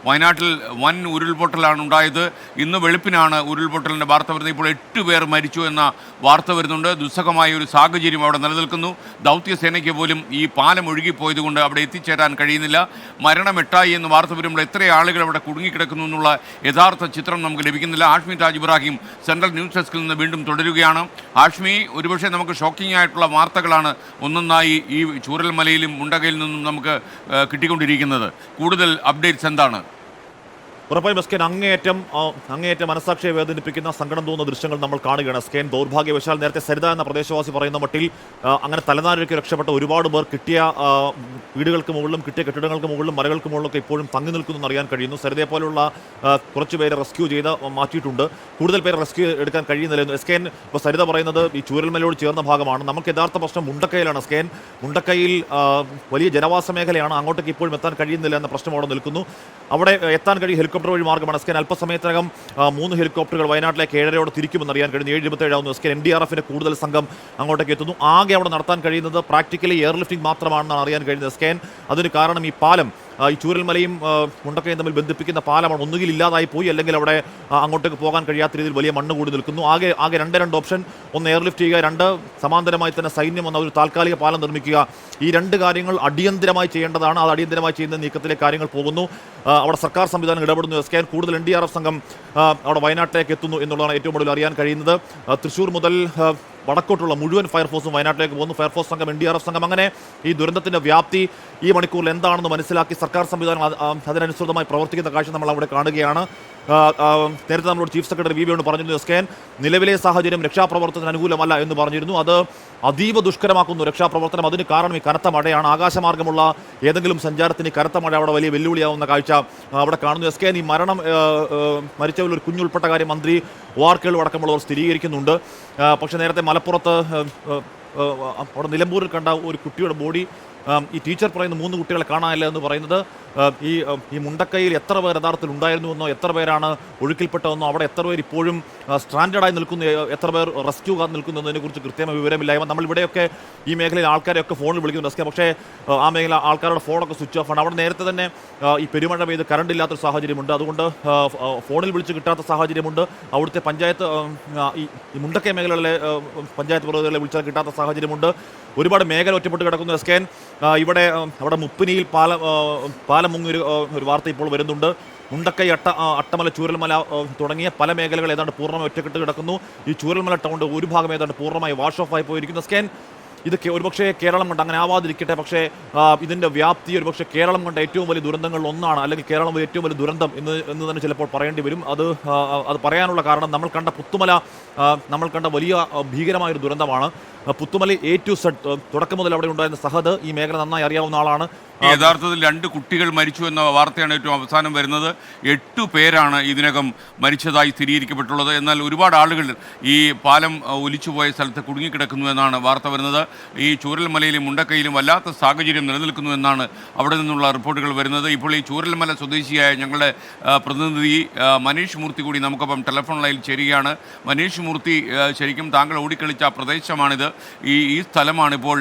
വയനാട്ടിൽ വൻ ഉരുൾപൊട്ടലാണ് ഉണ്ടായത്. ഇന്ന് വെളുപ്പിനാണ് ഉരുൾപൊട്ടലിൻ്റെ വാർത്ത വരുന്നത്. ഇപ്പോൾ 8 പേർ മരിച്ചു എന്ന വാർത്ത വരുന്നുണ്ട്. ദുസ്സഹമായ ഒരു സാഹചര്യം അവിടെ നിലനിൽക്കുന്നു. ദൗത്യസേനയ്ക്ക് പോലും ഈ പാലം ഒഴുകിപ്പോയതുകൊണ്ട് അവിടെ എത്തിച്ചേരാൻ കഴിയുന്നില്ല. മരണം 8 എന്ന് വാർത്ത വരുമ്പോൾ എത്ര ആളുകൾ അവിടെ കുടുങ്ങിക്കിടക്കുന്നു എന്നുള്ള യഥാർത്ഥ ചിത്രം നമുക്ക് ലഭിക്കുന്നില്ല. ആഷ്മി താജ് ഇബ്രാഹിം സെൻട്രൽ ന്യൂസ് ഡെസ്കിൽ നിന്ന് വീണ്ടും തുടരുകയാണ്. ആഷ്മി, ഒരുപക്ഷെ നമുക്ക് ഷോക്കിംഗ് ആയിട്ടുള്ള വാർത്തകളാണ് ഒന്നൊന്നായി ഈ ചൂരൽമലയിലും മുണ്ടകയിൽ നിന്നും നമുക്ക് കിട്ടിക്കൊണ്ടിരിക്കുന്നത്. കൂടുതൽ അപ്ഡേറ്റ്സ് എന്താണ്? ഉറപ്പായും എസ്കേൻ അങ്ങേയറ്റം മനസ്സാക്ഷിയെ വേദനിപ്പിക്കുന്ന സങ്കടം തോന്നുന്ന ദൃശ്യങ്ങൾ നമ്മൾ കാണുകയാണ്. എസ്കേൻ, ദൗർഭാഗ്യവശാൽ നേരത്തെ സരിത എന്ന പ്രദേശവാസി പറയുന്ന മട്ടിൽ അങ്ങനെ തലനാരിഴയ്ക്ക് രക്ഷപ്പെട്ട ഒരുപാട് പേർ കിട്ടിയ വീടുകൾക്ക് മുകളിലും കിട്ടിയ കെട്ടിടങ്ങൾക്ക് മുകളിലും മരകൾക്ക് മുകളിലൊക്കെ ഇപ്പോഴും തങ്ങി നിൽക്കുന്നു അറിയാൻ കഴിയുന്നു. സരിതയെ പോലുള്ള കുറച്ച് പേരെ റെസ്ക്യൂ ചെയ്ത് മാറ്റിയിട്ടുണ്ട്. കൂടുതൽ പേരെ റെസ്ക്യൂ എടുക്കാൻ കഴിയുന്നില്ല. എസ്കേൻ, ഇപ്പോൾ സരിത പറയുന്നത് ഈ ചൂരൽമലയോട് ചേർന്ന ഭാഗമാണ്. നമുക്ക് യഥാർത്ഥ പ്രശ്നം മുണ്ടക്കയിലാണ്. എസ്കേൻ, മുണ്ടക്കയിൽ വലിയ ജനവാസ മേഖലയാണ്. അങ്ങോട്ടേക്ക് ഇപ്പോഴും എത്താൻ കഴിയുന്നില്ല എന്ന പ്രശ്നം അവിടെ നിൽക്കുന്നു. അവിടെ എത്താൻ കഴിയും ഹെലികോപ്റ്റർ വഴി മാർഗ്ഗമാണ്. എസ്കേൻ, അല്പസമയത്തിനകം 3 ഹെലികോപ്റ്ററുകൾ വയനാട്ടിലേക്ക് 7:30 തിരിക്കുമെന്ന് അറിയാൻ കഴിയുന്നു. 7:27 ആവുന്നു. എസ്കേൻ, NDRFിന്റെ കൂടുതൽ സംഘം അങ്ങോട്ടേക്ക് എത്തുന്നു. ആകെ അവിടെ നടത്താൻ കഴിയുന്നത് പ്രാക്ടിക്കലി എയർലിഫ്റ്റിംഗ് മാത്രമാണെന്നാണ് അറിയാൻ കഴിയുന്നത്. എസ്കേൻ, അതിന് കാരണം ഈ പാലം, ഈ ചൂരൽമലയും മുണ്ടക്കയും തമ്മിൽ ബന്ധിപ്പിക്കുന്ന പാലമാണ്. ഒന്നുകിൽ ഇല്ലാതായി പോയി, അല്ലെങ്കിൽ അവിടെ അങ്ങോട്ടേക്ക് പോകാൻ കഴിയാത്ത രീതിയിൽ വലിയ മണ്ണ് കൂടി നിൽക്കുന്നു. ആകെ രണ്ട് ഓപ്ഷൻ. ഒന്ന് എയർലിഫ്റ്റ് ചെയ്യുക, 2 സമാന്തരമായി തന്നെ സൈന്യം വന്ന ഒരു താൽക്കാലിക പാലം നിർമ്മിക്കുക. ഈ 2 കാര്യങ്ങൾ അടിയന്തരമായി ചെയ്യേണ്ടതാണ്. അത് അടിയന്തരമായി ചെയ്യുന്ന നീക്കത്തിലേക്ക് കാര്യങ്ങൾ പോകുന്നു. അവിടെ സർക്കാർ സംവിധാനം ഇടപെടുന്നു. എസ്കേൻ, കൂടുതൽ NDRF സംഘം അവിടെ വയനാട്ടിലേക്ക് എത്തുന്നു എന്നുള്ളതാണ് ഏറ്റവും കൂടുതൽ അറിയാൻ കഴിയുന്നത്. തൃശ്ശൂർ മുതൽ വടക്കോട്ടുള്ള മുഴുവൻ ഫയർഫോഴ്സും വയനാട്ടിലേക്ക് പോകുന്നു. ഫയർഫോഴ്സ് സംഘം, NDRF സംഘം. അങ്ങനെ ഈ ദുരന്തത്തിൻ്റെ വ്യാപ്തി ഈ മണിക്കൂറിൽ എന്താണെന്ന് മനസ്സിലാക്കി സർക്കാർ സംവിധാനം അതിനനുസൃതമായി പ്രവർത്തിക്കുന്ന കാഴ്ച നമ്മൾ അവിടെ കാണുകയാണ്. നേരത്തെ നമ്മളോട് ചീഫ് സെക്രട്ടറി VV പറഞ്ഞിരുന്നു എസ്കേൻ, നിലവിലെ സാഹചര്യം രക്ഷാപ്രവർത്തനത്തിന് അനുകൂലമല്ല എന്ന് പറഞ്ഞിരുന്നു. അത് അതീവ ദുഷ്കരമാക്കുന്നു രക്ഷാപ്രവർത്തനം. അതിന് കാരണം ഈ കനത്ത മഴയാണ്. ആകാശമാർഗ്ഗമുള്ള ഏതെങ്കിലും സഞ്ചാരത്തിന് കനത്ത മഴ അവിടെ വലിയ വെല്ലുവിളിയാവുന്ന കാഴ്ച അവിടെ കാണുന്നു. എസ്കേൻ, ഈ മരിച്ചവരിൽ ഒരു കുഞ്ഞുൾപ്പെട്ട കാര്യം മന്ത്രി OR കേളു അടക്കമുള്ളവർ സ്ഥിരീകരിക്കുന്നുണ്ട്. പക്ഷേ നേരത്തെ മലപ്പുറത്ത് അവിടെ നിലമ്പൂരിൽ കണ്ട ഒരു കുട്ടിയുടെ ബോഡി, ഈ ടീച്ചർ പറയുന്ന 3 കുട്ടികളെ കാണാനില്ല എന്ന് പറയുന്നത് ഈ മുണ്ടക്കയിൽ എത്ര പേർ യഥാർത്ഥത്തിൽ ഉണ്ടായിരുന്നുവെന്നോ, എത്ര പേരാണ് ഒഴുക്കിൽപ്പെട്ടതെന്നോ, അവിടെ എത്ര പേർ ഇപ്പോഴും സ്ട്രാൻഡഡായി നിൽക്കുന്നു, എത്ര പേർ റെസ്ക്യൂ കാത്ത് നിൽക്കുന്നു എന്നതിനെക്കുറിച്ച് കൃത്യമായ വിവരമില്ലായ്മ. നമ്മൾ ഇവിടെയൊക്കെ ഈ മേഖലയിൽ ആൾക്കാരെയൊക്കെ ഫോണിൽ വിളിക്കുന്നു എസ്കേ. പക്ഷേ ആ മേഖല ആൾക്കാരുടെ ഫോണൊക്കെ സ്വിച്ച് ഓഫ് ആണ്. അവിടെ നേരത്തെ തന്നെ ഈ പെരുമഴ പെയ്ത് കറണ്ട് ഇല്ലാത്തൊരു സാഹചര്യമുണ്ട്. അതുകൊണ്ട് ഫോണിൽ വിളിച്ച് കിട്ടാത്ത സാഹചര്യമുണ്ട്. അവിടുത്തെ പഞ്ചായത്ത്, ഈ മുണ്ടക്കൈ മേഖലകളിലെ പഞ്ചായത്ത് പ്രതിനിധികളെ വിളിച്ചാൽ കിട്ടാത്ത സാഹചര്യമുണ്ട്. ഒരുപാട് മേഖല ഒറ്റപ്പെട്ട് കിടക്കുന്നു എസ്കേൻ. അവിടെ മുപ്പിനിയിൽ പാലം മുങ്ങിയൊരു വാർത്ത ഇപ്പോൾ വരുന്നുണ്ട്. മുണ്ടക്കൈ, അട്ടമല, ചൂരൽമല തുടങ്ങിയ പല മേഖലകൾ ഏതാണ്ട് പൂർണ്ണമായി ഒറ്റക്കെട്ട് കിടക്കുന്നു. ഈ ചൂരൽമല ടൗണിൻ്റെ ഒരു ഭാഗം ഏതാണ്ട് പൂർണ്ണമായി വാഷ് ഓഫ് ആയി പോയിരിക്കുന്നു. സ്കാൻ, ഇത് ഒരുപക്ഷെ കേരളം കൊണ്ട് അങ്ങനെ ആവാതിരിക്കട്ടെ. പക്ഷേ ഇതിൻ്റെ വ്യാപ്തി ഒരുപക്ഷെ കേരളം കൊണ്ട് ഏറ്റവും വലിയ ദുരന്തങ്ങളിൽ ഒന്നാണ്, അല്ലെങ്കിൽ കേരളം ഏറ്റവും വലിയ ദുരന്തം എന്ന് തന്നെ ചിലപ്പോൾ പറയേണ്ടി വരും. അത് പറയാനുള്ള കാരണം നമ്മൾ കണ്ട പുത്തുമല, നമ്മൾ കണ്ട വലിയ ഭീകരമായൊരു ദുരന്തമാണ്. പുത്തുമല A to Z തുടക്കം മുതൽ അവിടെ ഉണ്ടായിരുന്ന സഹദ് ഈ മേഖല നന്നായി അറിയാവുന്ന ആളാണ്. യഥാർത്ഥത്തിൽ 2 കുട്ടികൾ മരിച്ചു എന്ന വാർത്തയാണ് ഏറ്റവും അവസാനം വരുന്നത്. 8 പേരാണ് ഇതിനകം മരിച്ചതായി സ്ഥിരീകരിക്കപ്പെട്ടുള്ളത്. എന്നാൽ ഒരുപാട് ആളുകൾ ഈ പാലം ഒലിച്ചുപോയ സ്ഥലത്ത് കുടുങ്ങിക്കിടക്കുന്നു എന്നാണ് വാർത്ത വരുന്നത്. ഈ ചൂരൽമലയിലും മുണ്ടക്കയിലും വല്ലാത്ത സാഹചര്യം നിലനിൽക്കുന്നു എന്നാണ് അവിടെ നിന്നുള്ള റിപ്പോർട്ടുകൾ വരുന്നത്. ഇപ്പോൾ ഈ ചൂരൽമല സ്വദേശിയായ ഞങ്ങളുടെ പ്രതിനിധി മനീഷ് മൂർത്തി കൂടി നമുക്കൊപ്പം ടെലിഫോൺ ലൈനിൽ ചേരുകയാണ്. മനീഷ് മൂർത്തി, ശരിക്കും താങ്കൾ ഓടിക്കളിച്ച പ്രദേശമാണിത്. ഈ സ്ഥലമാണിപ്പോൾ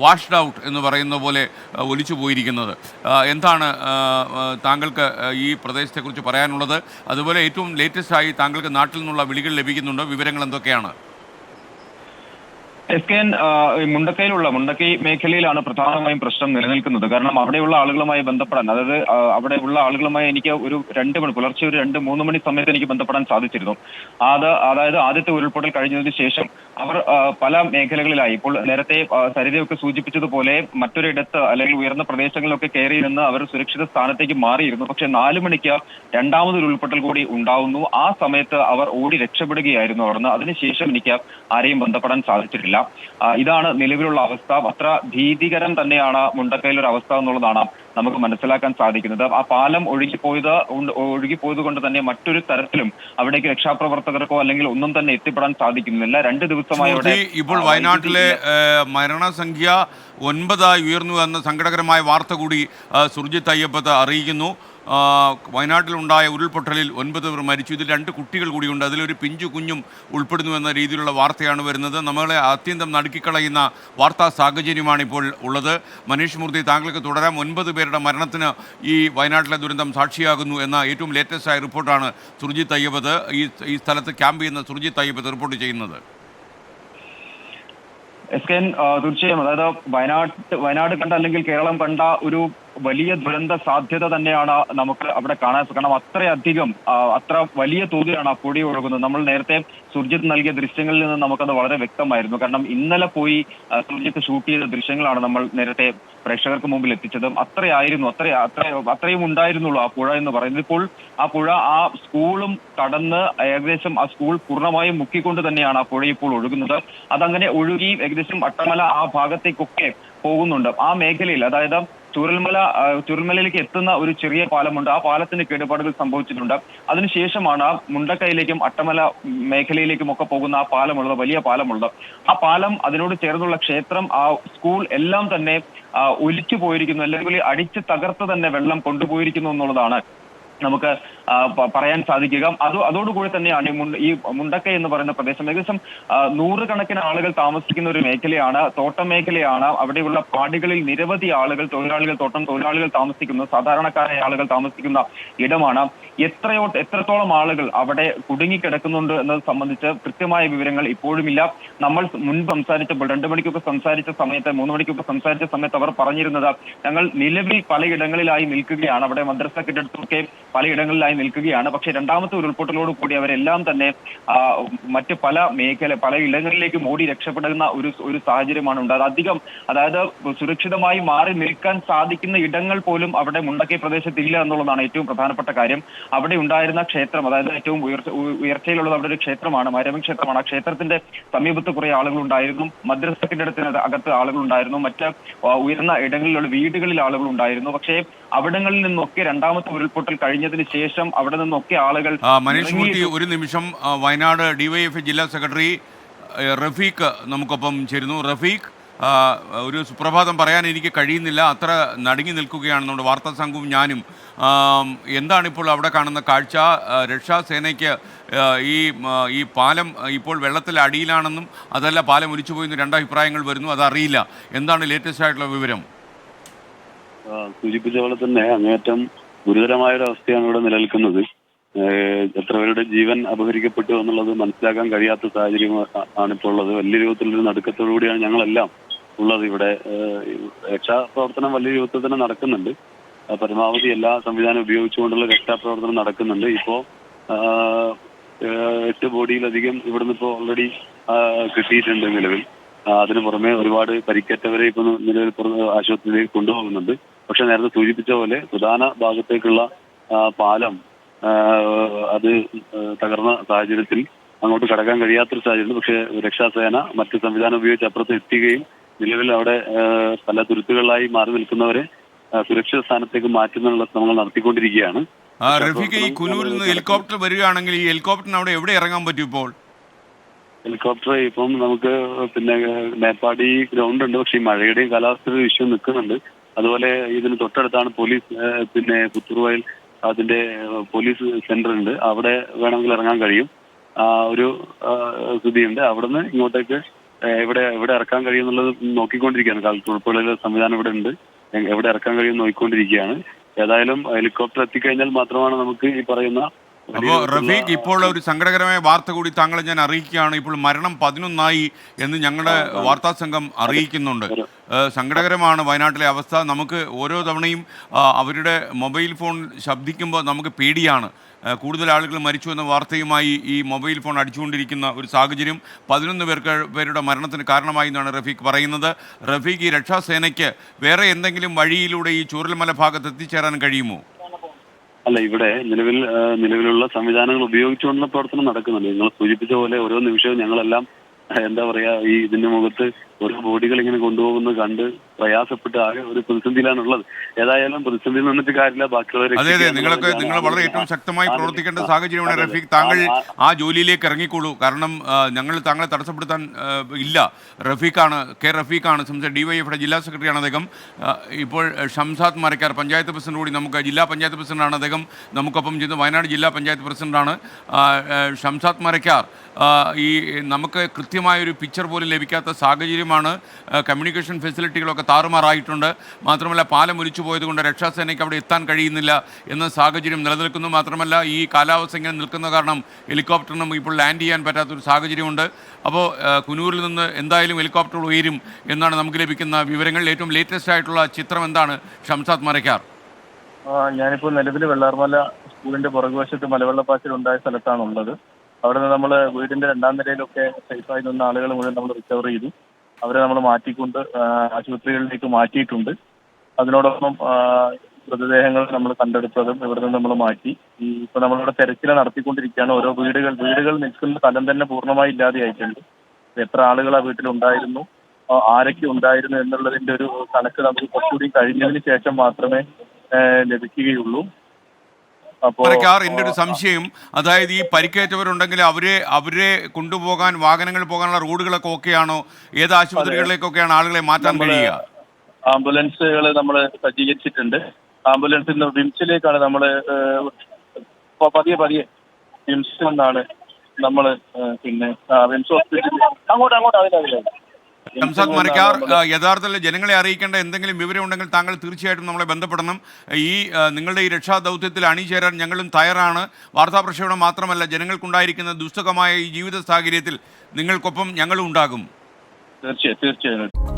വാഷ്ഡ് ഔട്ട് എന്ന് പറയുന്ന പോലെ ഒലിച്ചു പോയിരിക്കുന്നത്. എന്താണ് താങ്കൾക്ക് ഈ പ്രദേശത്തെക്കുറിച്ച് പറയാനുള്ളത്? അതുപോലെ ഏറ്റവും ലേറ്റസ്റ്റ് ആയി താങ്കൾക്ക് നാട്ടിൽ നിന്നുള്ള വിളികൾ ലഭിക്കുന്നുണ്ടോ? വിവരങ്ങൾ എന്തൊക്കെയാണ്? എസ്കേൻ, മുണ്ടക്കൈ മേഖലയിലാണ് പ്രധാനമായും പ്രശ്നം നിലനിൽക്കുന്നത്. കാരണം അവിടെയുള്ള ആളുകളുമായി ബന്ധപ്പെടാൻ, അതായത് അവിടെയുള്ള ആളുകളുമായി എനിക്ക് പുലർച്ചെ ഒരു 2-3 മണി സമയത്ത് എനിക്ക് ബന്ധപ്പെടാൻ സാധിച്ചിരുന്നു. അതായത് ആദ്യത്തെ ഉരുൾപൊട്ടൽ കഴിഞ്ഞതിന് ശേഷം അവർ പല മേഖലകളിലായി, ഇപ്പോൾ നേരത്തെ സരിതയൊക്കെ സൂചിപ്പിച്ചതുപോലെ മറ്റൊരിടത്ത് അല്ലെങ്കിൽ ഉയർന്ന പ്രദേശങ്ങളിലൊക്കെ കയറി നിന്ന് അവർ സുരക്ഷിത സ്ഥാനത്തേക്ക് മാറിയിരുന്നു. പക്ഷെ 4 മണിക്ക് രണ്ടാമതൊരു ഉരുൾപൊട്ടൽ കൂടി ഉണ്ടാവുന്നു. ആ സമയത്ത് അവർ ഓടി രക്ഷപ്പെടുകയായിരുന്നു അവിടുന്ന്. അതിനുശേഷം എനിക്ക് ആരെയും ബന്ധപ്പെടാൻ സാധിച്ചിട്ടില്ല. ഇതാണ് നിലവിലുള്ള അവസ്ഥ. അത്ര ഭീതികരം തന്നെയാണ് മുണ്ടക്കയിലൊരു അവസ്ഥ എന്നുള്ളതാണ് നമുക്ക് മനസ്സിലാക്കാൻ സാധിക്കുന്നത്. ആ പാലം ഒഴുകിപ്പോയത് കൊണ്ട് തന്നെ മറ്റൊരു തരത്തിലും അവിടേക്ക് രക്ഷാപ്രവർത്തകർക്കോ അല്ലെങ്കിൽ ഒന്നും തന്നെ എത്തിപ്പെടാൻ സാധിക്കുന്നില്ല. 2 ദിവസമായി അവിടെ ഇപ്പോൾ വയനാട്ടിലെ മരണസംഖ്യ 9 ഉയർന്നു എന്ന സങ്കടകരമായ വാർത്ത കൂടി സുർജിത്ത് അയ്യപ്പത്ത് അറിയിക്കുന്നു. വയനാട്ടിലുണ്ടായ ഉരുൾപൊട്ടലിൽ 9 പേർ മരിച്ചു. ഇതിൽ 2 കുട്ടികൾ കൂടിയുണ്ട്. അതിലൊരു പിഞ്ചു കുഞ്ഞും ഉൾപ്പെടുന്നു എന്ന രീതിയിലുള്ള വാർത്തയാണ് വരുന്നത്. നമ്മളെ അത്യന്തം നടുക്കിക്കളയുന്ന വാർത്താ സാഹചര്യമാണ് ഇപ്പോൾ ഉള്ളത്. മനീഷ് മൂർത്തി, താങ്കൾക്ക് തുടരാം. 9 പേരുടെ മരണത്തിന് ഈ വയനാട്ടിലെ ദുരന്തം സാക്ഷിയാകുന്നു എന്ന ഏറ്റവും ലേറ്റസ്റ്റ് ആയ റിപ്പോർട്ടാണ് സുർജിത്ത് അയ്യപ്പത് ഈ സ്ഥലത്ത് ക്യാമ്പ് ചെയ്യുന്ന സുർജിത്ത് അയ്യപ്പത് റിപ്പോർട്ട് ചെയ്യുന്നത്. SKN തീർച്ചയായും, അതായത് വയനാട് കണ്ട അല്ലെങ്കിൽ കേരളം കണ്ട ഒരു വലിയ ദുരന്ത സാധ്യത തന്നെയാണ് നമുക്ക് അവിടെ കാണാൻ. കാരണം അത്രയധികം അത്ര വലിയ തോതിലാണ് ആ പൊടി ഒഴുകുന്നത്. നമ്മൾ നേരത്തെ സുർജിത്ത് നൽകിയ ദൃശ്യങ്ങളിൽ നിന്ന് നമുക്കത് വളരെ വ്യക്തമായിരുന്നു. കാരണം ഇന്നലെ പോയി സുർജിത്ത് ഷൂട്ട് ചെയ്ത ദൃശ്യങ്ങളാണ് നമ്മൾ നേരത്തെ പ്രേക്ഷകർക്ക് മുമ്പിൽ എത്തിച്ചത്. അത്രയും ഉണ്ടായിരുന്നുള്ളൂ ആ പുഴ എന്ന് പറയുന്നത്. ഇപ്പോൾ ആ പുഴ ആ സ്കൂളും കടന്ന് ഏകദേശം ആ സ്കൂൾ പൂർണ്ണമായും മുക്കിക്കൊണ്ട് തന്നെയാണ് ആ പുഴ ഇപ്പോൾ ഒഴുകുന്നത്. അതങ്ങനെ ഒഴുകി ഏകദേശം അട്ടമല ആ ഭാഗത്തേക്കൊക്കെ പോകുന്നുണ്ട്. ആ മേഖലയിൽ, അതായത് ചുരൽമലയിലേക്ക് എത്തുന്ന ഒരു ചെറിയ പാലമുണ്ട്. ആ പാലത്തിന് കേടുപാടുകൾ സംഭവിച്ചിട്ടുണ്ട്. അതിനുശേഷമാണ് മുണ്ടക്കൈയിലേക്കും അട്ടമല മേഖലയിലേക്കും ഒക്കെ പോകുന്ന ആ പാലമുള്ളത്, വലിയ പാലമുള്ളത്. ആ പാലം, അതിനോട് ചേർന്നുള്ള ക്ഷേത്രം, ആ സ്കൂൾ എല്ലാം തന്നെ ഒലിച്ചു പോയിരിക്കുന്നു, അല്ലെങ്കിൽ അടിച്ച് തകർത്ത് തന്നെ വെള്ളം കൊണ്ടുപോയിരിക്കുന്നു എന്നുള്ളതാണ് നമുക്ക് പറയാൻ സാധിക്കുക. അതോടുകൂടി തന്നെയാണ് ഈ മുണ്ടക്കൈ എന്ന് പറയുന്ന പ്രദേശം ഏകദേശം 100 കണക്കിന് ആളുകൾ താമസിക്കുന്ന ഒരു മേഖലയാണ്, തോട്ടം മേഖലയാണ്. അവിടെയുള്ള പാടികളിൽ നിരവധി ആളുകൾ, തോട്ടം തൊഴിലാളികൾ താമസിക്കുന്നു, സാധാരണക്കാരായ ആളുകൾ താമസിക്കുന്ന ഇടമാണ്. എത്രത്തോളം ആളുകൾ അവിടെ കുടുങ്ങിക്കിടക്കുന്നുണ്ട് എന്നത് സംബന്ധിച്ച് കൃത്യമായ വിവരങ്ങൾ ഇപ്പോഴുമില്ല. നമ്മൾ മുൻപ് സംസാരിച്ചപ്പോൾ 2 മണിക്കൊക്കെ സംസാരിച്ച സമയത്ത്, 3 മണിക്കൊക്കെ സംസാരിച്ച സമയത്ത് അവർ പറഞ്ഞിരുന്നത്, ഞങ്ങൾ നിലവിൽ പലയിടങ്ങളിലായി നിൽക്കുകയാണ്, അവിടെ മദ്രസ കെട്ടിടത്തൊക്കെ പലയിടങ്ങളിലായി നിൽക്കുകയാണ്. പക്ഷേ രണ്ടാമത്തെ ഉരുൾപൊട്ടലോട് കൂടി അവരെല്ലാം തന്നെ മറ്റ് പല ഇടങ്ങളിലേക്ക് ഓടി രക്ഷപ്പെടുന്ന ഒരു സാഹചര്യമാണ് ഉണ്ടായത്. അതായത് സുരക്ഷിതമായി മാറി നിൽക്കാൻ സാധിക്കുന്ന ഇടങ്ങൾ പോലും അവിടെ മുണ്ടക്കൈ പ്രദേശത്തില്ല എന്നുള്ളതാണ് ഏറ്റവും പ്രധാനപ്പെട്ട കാര്യം. അവിടെ ഉണ്ടായിരുന്ന ക്ഷേത്രം, അതായത് ഏറ്റവും ഉയർച്ചയിലുള്ളത് അവിടെ ഒരു ക്ഷേത്രമാണ്, മരമൻ ക്ഷേത്രമാണ്. ആ ക്ഷേത്രത്തിന്റെ സമീപത്ത് കുറെ ആളുകൾ ഉണ്ടായിരുന്നു, മദ്രസ കെട്ടിടത്തിന് അകത്ത് ആളുകൾ ഉണ്ടായിരുന്നു, മറ്റ് ഉയർന്ന ഇടങ്ങളിലുള്ള വീടുകളിൽ ആളുകൾ ഉണ്ടായിരുന്നു. പക്ഷേ അവിടങ്ങളിൽ നിന്നൊക്കെ രണ്ടാമത്തെ ഉരുൾപൊട്ടൽ കഴിഞ്ഞതിന് ശേഷം അവിടെ നിന്നൊക്കെ ആളുകൾ. മനീഷ് മൂർത്തി, ഒരു നിമിഷം. വയനാട് DYFI ജില്ലാ സെക്രട്ടറി റഫീഖ് നമുക്കൊപ്പം ചേരുന്നു. റഫീഖ്, ഒരു സുപ്രഭാതം പറയാൻ എനിക്ക് കഴിയുന്നില്ല, അത്ര നടുങ്ങി നിൽക്കുകയാണ് നമ്മുടെ വാർത്താ സംഘവും ഞാനും. എന്താണിപ്പോൾ അവിടെ കാണുന്ന കാഴ്ച? രക്ഷാസേനയ്ക്ക് ഈ പാലം ഇപ്പോൾ വെള്ളത്തിൽ അടിയിലാണെന്നും അതല്ല പാലം ഒലിച്ചുപോയെന്നും 2 അഭിപ്രായങ്ങൾ വരുന്നു, അതറിയില്ല. എന്താണ് ലേറ്റസ്റ്റ് ആയിട്ടുള്ള വിവരം? സൂചിപ്പിച്ച പോലെ തന്നെ അങ്ങേയറ്റം ഗുരുതരമായ ഒരു അവസ്ഥയാണ് ഇവിടെ നിലനിൽക്കുന്നത്. എത്ര പേരുടെ ജീവൻ അപഹരിക്കപ്പെട്ടു എന്നുള്ളത് മനസ്സിലാക്കാൻ കഴിയാത്ത സാഹചര്യം ആണിപ്പോൾ ഉള്ളത്. വലിയ രൂപത്തിലൊരു നടുക്കത്തോടുകൂടിയാണ് ഞങ്ങളെല്ലാം ഉള്ളത് ഇവിടെ. രക്ഷാപ്രവർത്തനം വലിയ രൂപത്തിൽ തന്നെ നടക്കുന്നുണ്ട്. പരമാവധി എല്ലാ സംവിധാനം ഉപയോഗിച്ചുകൊണ്ടുള്ള രക്ഷാപ്രവർത്തനം നടക്കുന്നുണ്ട്. ഇപ്പോ 8 ബോഡിയിലധികം ഇവിടുന്ന് ഇപ്പോൾ ഓൾറെഡി കിട്ടിയിട്ടുണ്ട് നിലവിൽ. അതിനു പുറമെ ഒരുപാട് പരിക്കേറ്റവരെ ഇപ്പൊ നിലവിൽ ആശുപത്രിയിലേക്ക് കൊണ്ടുപോകുന്നുണ്ട്. പക്ഷെ നേരത്തെ സൂചിപ്പിച്ച പോലെ പ്രധാന ഭാഗത്തേക്കുള്ള പാലം അത് തകർന്ന സാഹചര്യത്തിൽ അങ്ങോട്ട് കടക്കാൻ കഴിയാത്തൊരു സാഹചര്യം. പക്ഷെ രക്ഷാസേന മറ്റ് സംവിധാനം ഉപയോഗിച്ച് അപ്പുറത്ത് എത്തുകയും നിലവിൽ അവിടെ പല തുരുത്തുകളിലായി മാറി നിൽക്കുന്നവരെ സുരക്ഷിത സ്ഥാനത്തേക്ക് മാറ്റുന്നുള്ള ശ്രമങ്ങൾ നടത്തിക്കൊണ്ടിരിക്കുകയാണ്. റഫീഖ്, ഈ കുനൂരിൽ നിന്ന് ഹെലികോപ്റ്റർ വരികയാണെങ്കിൽ ഈ ഹെലികോപ്റ്ററിന് അവിടെ എവിടെ ഇറങ്ങാൻ പറ്റും ഇപ്പോൾ? ഹെലികോപ്റ്റർ ഇപ്പം നമുക്ക് മേപ്പാടി ഗ്രൗണ്ട് ഉണ്ട്, പക്ഷെ ഈ മഴയുടെയും കാലാവസ്ഥയുടെ വിഷയം നിൽക്കുന്നുണ്ട്. അതുപോലെ ഇതിന് തൊട്ടടുത്താണ് പോലീസ്, പുത്തൂർവയൽ അതിന്റെ പോലീസ് സെന്റർ ഉണ്ട്, അവിടെ വേണമെങ്കിൽ ഇറങ്ങാൻ കഴിയും. ഒരു സ്ഥിതിയുണ്ട്. അവിടുന്ന് ഇങ്ങോട്ടേക്ക് എവിടെ ഇറക്കാൻ കഴിയും എന്നുള്ളത് നോക്കിക്കൊണ്ടിരിക്കുകയാണ്. കളക്ടർ ഉൾപ്പെടെയുള്ള സംവിധാനം ഇവിടെ ഉണ്ട്, എവിടെ ഇറക്കാൻ കഴിയും നോക്കിക്കൊണ്ടിരിക്കുകയാണ്. ഏതായാലും ഹെലികോപ്റ്റർ എത്തിക്കഴിഞ്ഞാൽ മാത്രമാണ് നമുക്ക് ഈ പറയുന്ന. അപ്പോൾ റഫീഖ്, ഇപ്പോൾ ഒരു സങ്കടകരമായ വാർത്ത കൂടി താങ്കളെ ഞാൻ അറിയിക്കുകയാണ്. ഇപ്പോൾ മരണം 11 എന്ന് ഞങ്ങളുടെ വാർത്താ സംഘം അറിയിക്കുന്നുണ്ട്. സങ്കടകരമാണ് വയനാട്ടിലെ അവസ്ഥ. നമുക്ക് ഓരോ തവണയും അവരുടെ മൊബൈൽ ഫോൺ ശബ്ദിക്കുമ്പോൾ നമുക്ക് പേടിയാണ്. കൂടുതൽ ആളുകൾ മരിച്ചു എന്ന വാർത്തയുമായി ഈ മൊബൈൽ ഫോൺ അടിച്ചുകൊണ്ടിരിക്കുന്ന ഒരു സാഹചര്യം 11 പേരുടെ മരണത്തിന് കാരണമായി എന്നാണ് റഫീഖ് പറയുന്നത്. റഫീഖ്, ഈ രക്ഷാസേനയ്ക്ക് വേറെ എന്തെങ്കിലും വഴിയിലൂടെ ഈ ചൂരൽമല ഭാഗത്ത് എത്തിച്ചേരാൻ കഴിയുമോ? അല്ല, ഇവിടെ നിലവിലുള്ള സംവിധാനങ്ങൾ ഉപയോഗിച്ചുകൊണ്ടുള്ള പ്രവർത്തനം നടക്കുന്നുണ്ട്. നിങ്ങൾ സൂചിപ്പിച്ച പോലെ ഓരോ നിമിഷവും ഞങ്ങളെല്ലാം എന്താ പറയാ, ഈ ഇതിന്റെ മുഖത്ത് ഓരോ ബോഡികൾ ഇങ്ങനെ കൊണ്ടുപോകുന്നത് കണ്ട് പ്രയാസപ്പെട്ട് ആകെ ഒരു പ്രതിസന്ധിയിലാണുള്ളത്. ഏതായാലും പ്രതിസന്ധിയിൽ നിന്നിട്ട് കാര്യമില്ല, ബാക്കിയുള്ളവരെ. അതെ, നിങ്ങൾ വളരെ ഏറ്റവും ശക്തമായി പ്രവർത്തിക്കേണ്ട സാഹചര്യമാണ് റഫീഖ്. താങ്കൾ ആ ജോലിയിലേക്ക് ഇറങ്ങിക്കോളൂ. കാരണം ഞങ്ങൾ താങ്കളെ തടസ്സപ്പെടുത്താൻ ഇല്ല. റഫീഖാണ് DYFIയുടെ ജില്ലാ സെക്രട്ടറിയാണ് അദ്ദേഹം. ഇപ്പോൾ ഷംസാദ് മരക്കാർ, പഞ്ചായത്ത് പ്രസിഡന്റ് കൂടി, ജില്ലാ പഞ്ചായത്ത് പ്രസിഡന്റാണ് അദ്ദേഹം നമുക്കൊപ്പം ചെയ്യുന്നത്. വയനാട് ജില്ലാ പഞ്ചായത്ത് പ്രസിഡന്റാണ് ഷംസാദ് മരക്കാർ. ഈ നമുക്ക് കൃത്യമായൊരു പിക്ചർ പോലും ലഭിക്കാത്ത സാഹചര്യം സാഹചര്യമാണ്. കമ്മ്യൂണിക്കേഷൻ ഫെസിലിറ്റികളൊക്കെ താറുമാറായിട്ടുണ്ട്. മാത്രമല്ല പാലം ഒലിച്ചു പോയതുകൊണ്ട് രക്ഷാസേനയ്ക്ക് അവിടെ എത്താൻ കഴിയുന്നില്ല എന്ന സാഹചര്യം നിലനിൽക്കുന്നു. മാത്രമല്ല ഈ കാലാവസ്ഥ ഇങ്ങനെ നിൽക്കുന്ന കാരണം ഹെലികോപ്റ്ററിനും ഇപ്പോൾ ലാൻഡ് ചെയ്യാൻ പറ്റാത്തൊരു സാഹചര്യമുണ്ട്. അപ്പോൾ കുനൂരിൽ നിന്ന് എന്തായാലും ഹെലികോപ്റ്റർ ഉയരും എന്നാണ് നമുക്ക് ലഭിക്കുന്ന വിവരങ്ങൾ. ഏറ്റവും ലേറ്റസ്റ്റ് ആയിട്ടുള്ള ചിത്രം എന്താണ് ഷംസാദ് മരക്കാർ? ഞാനിപ്പോൾ നിലവിൽ വെള്ളാർമല സ്കൂളിന്റെ പുറകുവശത്ത് മലവെള്ളപ്പാച്ചിൽ ഉണ്ടായ സ്ഥലത്താണുള്ളത്. അവിടെ നിന്ന് നമ്മൾ വീടിന്റെ 2ാം നിലയിലൊക്കെ സേഫായി നിന്ന ആളുകൾ മുഴുവൻ നമ്മൾ റിക്കവർ ചെയ്തു. അവരെ നമ്മൾ മാറ്റിക്കൊണ്ട് ആശുപത്രികളിലേക്ക് മാറ്റിയിട്ടുണ്ട്. അതിനോടൊപ്പം മൃതദേഹങ്ങൾ നമ്മൾ കണ്ടെടുത്തതും ഇവിടെ നിന്ന് നമ്മൾ മാറ്റി. ഇപ്പൊ നമ്മളിവിടെ തെരച്ചിൽ നടത്തിക്കൊണ്ടിരിക്കുകയാണ്. ഓരോ വീടുകൾ നിൽക്കുന്ന സ്ഥലം തന്നെ പൂർണ്ണമായി ഇല്ലാതെയായിട്ടുണ്ട്. എത്ര ആളുകൾ ആ വീട്ടിലുണ്ടായിരുന്നു, ആരൊക്കെ ഉണ്ടായിരുന്നു എന്നുള്ളതിന്റെ ഒരു കണക്ക് നമുക്ക് കുറച്ചുകൂടി കഴിഞ്ഞതിന് ശേഷം മാത്രമേ ലഭിക്കുകയുള്ളൂ. മരക്കാർ, എൻ്റെ ഒരു സംശയം, അതായത് ഈ പരിക്കേറ്റവരുണ്ടെങ്കിൽ അവരെ കൊണ്ടുപോകാൻ വാഹനങ്ങൾ പോകാനുള്ള റോഡുകളൊക്കെ ഓക്കെയാണോ? ഏത് ആശുപത്രികളിലേക്കൊക്കെയാണ് ആളുകളെ മാറ്റാൻ കഴിയുക? ആംബുലൻസുകൾ നമ്മൾ സജ്ജീകരിച്ചിട്ടുണ്ട്. ആംബുലൻസിൽ നിന്ന് വിംസിലേക്കാണ് നമ്മൾ പതിയെ വിംസിൽ നിന്നാണ് നമ്മൾ വിംസ് ഹോസ്പിറ്റലിൽ അങ്ങോട്ട് അതിലെ ഷംസാദ് മരക്കാർ, യഥാർത്ഥത്തിൽ ജനങ്ങളെ അറിയിക്കേണ്ട എന്തെങ്കിലും വിവരം ഉണ്ടെങ്കിൽ താങ്കൾ തീർച്ചയായിട്ടും നമ്മളെ ബന്ധപ്പെടണം. നിങ്ങളുടെ ഈ രക്ഷാദൗത്യത്തിൽ അണിചേരാൻ ഞങ്ങളും തയ്യാറാണ്. വാർത്താ പ്രക്ഷേപണം മാത്രമല്ല, ജനങ്ങൾക്കുണ്ടായിരിക്കുന്ന ദുസ്സഹമായ ഈ ജീവിത സാഹചര്യത്തിൽ നിങ്ങൾക്കൊപ്പം ഞങ്ങളും ഉണ്ടാകും. തീർച്ചയായും.